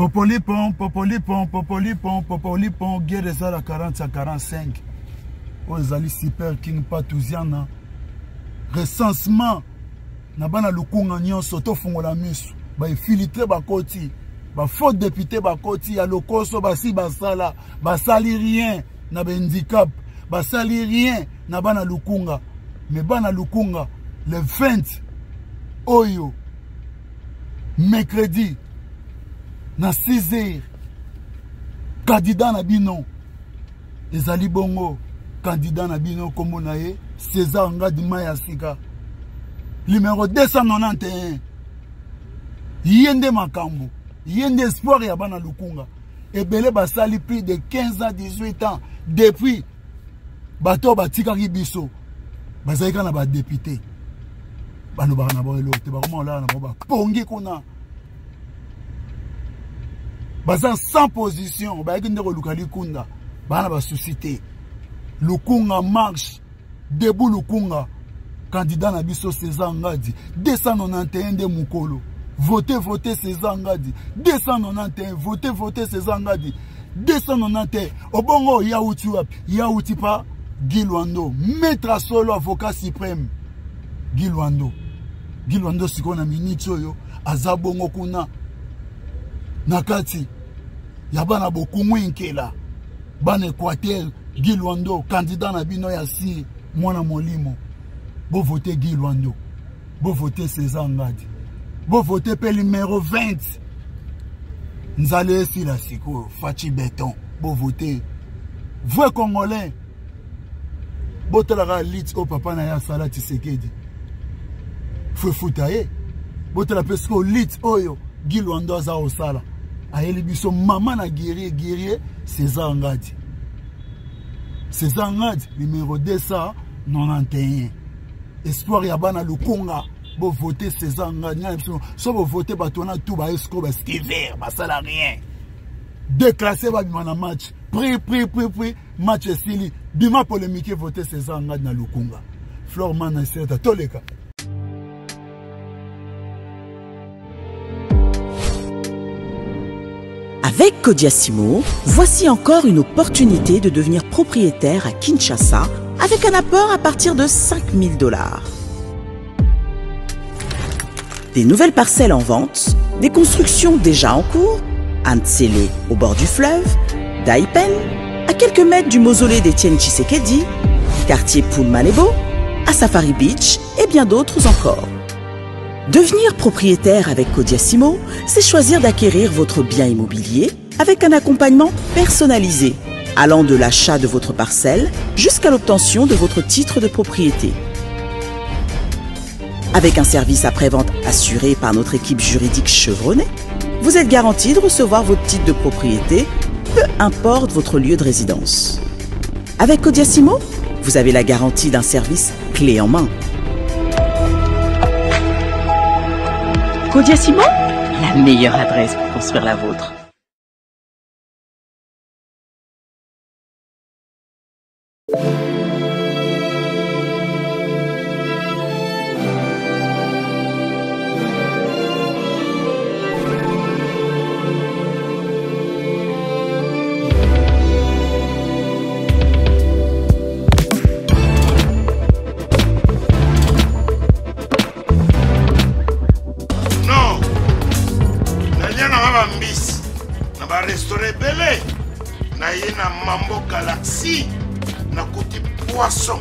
Popolipon, popolipon, popolipon, popolipon, guerre des à 40 à 45. Aux Ali Super King Patouziana. Recensement. Nabana Lukunga Nyon Soto Fongola Misu. Ba filtré bakoti. Ba faute député bakoti. Ya lokoso basi basala. Basali rien. Na handicap. Basali rien. Nabana Lukunga. Mais bana Lukunga. Le 20. Oyo. Mercredi. Na 6h, candidat na bino ezali bongo, candidat na bino kombo na ye César Ngadi Mayasika numéro 291 yende makambo yende espoir ya bana Lukunga ebele basali plus de 15 ans 18 ans depuis bato batikaki biso bazalika na ba député bano bana boelo te bakoma la na ba pongi kuna Bazan sans position, ba yende ko lukali kunda, bana ba société. Lukunga marche, debout Lukunga, candidat na biso César Ngadi, 291 de Mukolo. Votez, votez César Ngadi, 291, votez, votez César Ngadi, 291. Obongo Yaouti wapi, Yaouti pa Guy Luando, maître solo avocat suprême. Guy Luando sikona minitso yo, azabongo kuna. Nakati yabana bokungu inkela bana Équateur Guy Luando candidat na bino ya si mwana molimo bo voter Guy Luando bo voter César Ngadi bo voter pe numéro 20 nzale si la siko Fachi Béton bo voter vrai congolais bo tala lit au papa na ya Sala Tshisekedi fwe futaye bo tala pesko lit oyo Guy Luando za osala ayeli biso maman na guerrier César Ngadi. César Ngadi numéro 291. Espoir ya bana Lukunga bo voter César Ngadi. So bo voter batona tout ba esco ba skiver ba sala rien. Déclassé ba bima na match. Pri match esili bima polémique voter César Ngadi na Lukunga. Florman na seta toleka. Avec Kodiasimo, voici encore une opportunité de devenir propriétaire à Kinshasa avec un apport à partir de $5000. Des nouvelles parcelles en vente, des constructions déjà en cours, à Ntsele au bord du fleuve, Daipen, à quelques mètres du mausolée d'Étienne Tshisekedi, quartier Poulmanebo, à Safari Beach et bien d'autres encore. Devenir propriétaire avec Kodiasimo, c'est choisir d'acquérir votre bien immobilier avec un accompagnement personnalisé, allant de l'achat de votre parcelle jusqu'à l'obtention de votre titre de propriété. Avec un service après-vente assuré par notre équipe juridique chevronnée, vous êtes garanti de recevoir votre titre de propriété, peu importe votre lieu de résidence. Avec Kodiasimo, vous avez la garantie d'un service clé en main. Kodiasimo, la meilleure adresse pour construire la vôtre. Mambo Galaxy na kuti poisson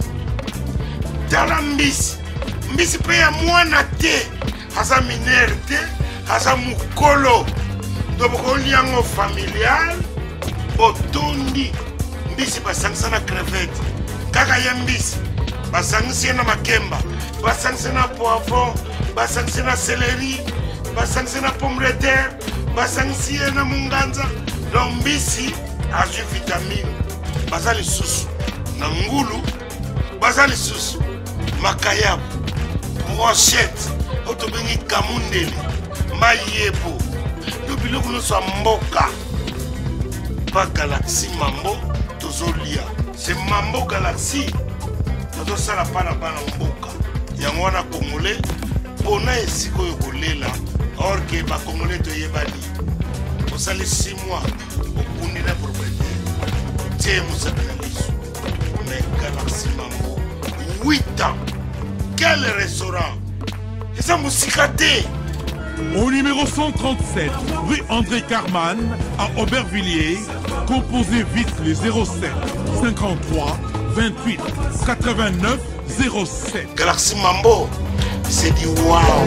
tala mbisi pe ya mwana te haza minere te haza mukolo ndoboko liango familial botondi mbisi basangisa na crevette kaka ya mbisi basangisa na makemba basangisa na poivron basangisa na céleri basangisa na pomme de terre basangisa na munganza donc mbisi azu vitamine bazali susu na ngulu bazali susu makayabu brochette otobengi kamundele mayebo yo biloko nyonso ya mboka pa Galaxy mambo tozolia c'est mambo Galaxy tozosala pana bana mboka yango wana congolais mpona esika oyo kolela or ke bakongolais toyebani ça les 6 mois au Kundina propriétaire. Tiens, vous savez, on est Galaxy Mambo. 8 ans. Quel restaurant? Et ça, Moussikaté. Au numéro 137, rue André Carman, à Aubervilliers, composez vite les 07 53 28 89 07. Galaxy Mambo, c'est du wow.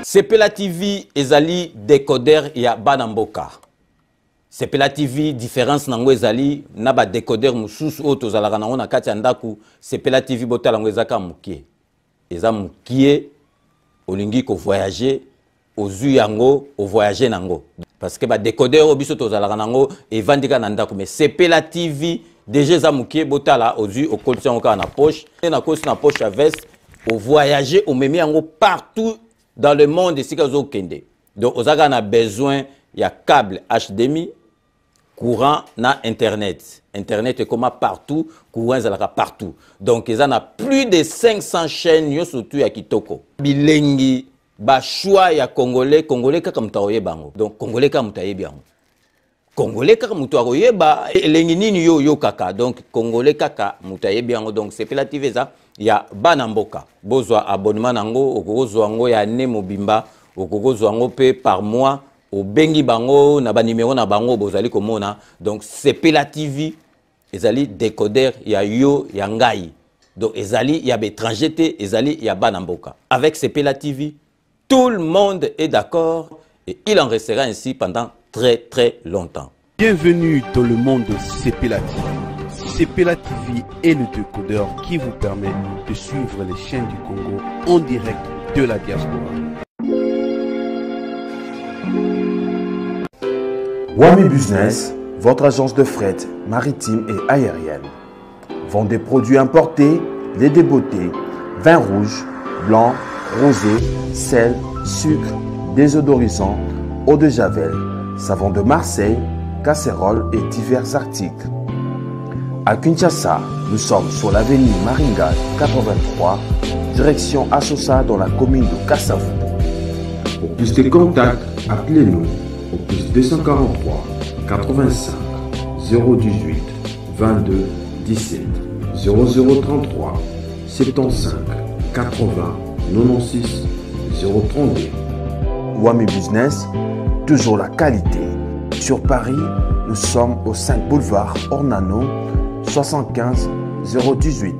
Sepela TV ezali décodeur ya Banamboka. Sepela TV différence nango ezali na ba décodeur mususu o tozalaka nango na kati ya ndaku. Sepela TV botala ngo ezaka mukie. Eza mukie olingi ko voyager ozu yango o voyager nango. Parce que ba décodeur obiso tozalaka nango evandika na ndaku mais Sepela TV déjà eza mukie botala ozu okolisa ngo na poche na kosi na poche à veste o voyager o memi yango partout dans le monde ici kazo kende. Donc on a besoin il y a câble HDMI, courant na internet. Internet est comme partout, courant zalaka partout. Donc ils en a plus de 500 chaînes yo surtout ya kitoko. Bilengi ba choix ya congolais kaka mutaoye bango. Donc congolais kaka mutaye bango. Congolais kaka mutaoye ba elengi nini yo kaka. Donc congolais kaka mutaye bango. Donc c'est Sepela TV ça. Ya Banamboka. Bozwa abonnement nango okozwa ngo ya ne mobimba okozwa ngo pe par mois au bengi bango na ba numéro na bango bozali komona. Donc Sepela TV ezali décodeur ya yo ya ngai. Donc ezali ya étranger te ezali ya Banamboka. Avec Sepela TV, tout le monde est d'accord et il en restera ainsi pendant très longtemps. Bienvenue dans le monde de Sepela TV. Sepela TV est le décodeur qui vous permet de suivre les chaînes du Congo en direct de la diaspora. Wami Business, votre agence de fret maritime et aérienne. Vend des produits importés, lait de beauté, vin rouge, blanc, rosé, sel, sucre, désodorisant, eau de javel, savon de Marseille, casseroles et divers articles. À Kinshasa, nous sommes sur l'avenue Maringa 83, direction Assosa dans la commune de Kassavu. Pour plus de contacts, appelez-nous au plus 243 85 018 22 17 0033 75 80 96 032. Wami Business, toujours la qualité. Sur Paris, nous sommes au 5 boulevard Ornano, 75 018.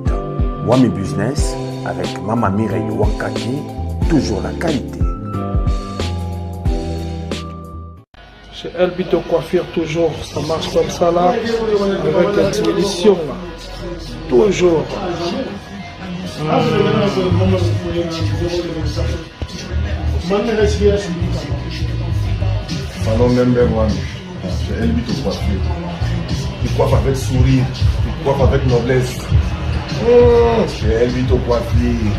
Wami Business avec Mama Mireille Wankaki, toujours la qualité. Chez Elbito Coiffure, toujours, ça marche comme ça là, avec la télévision là. Toujours. Salon Member One, chez Elbito Coiffure. Il coiffe avec sourire, il coiffe avec noblesse. Chez Elbito Coiffure.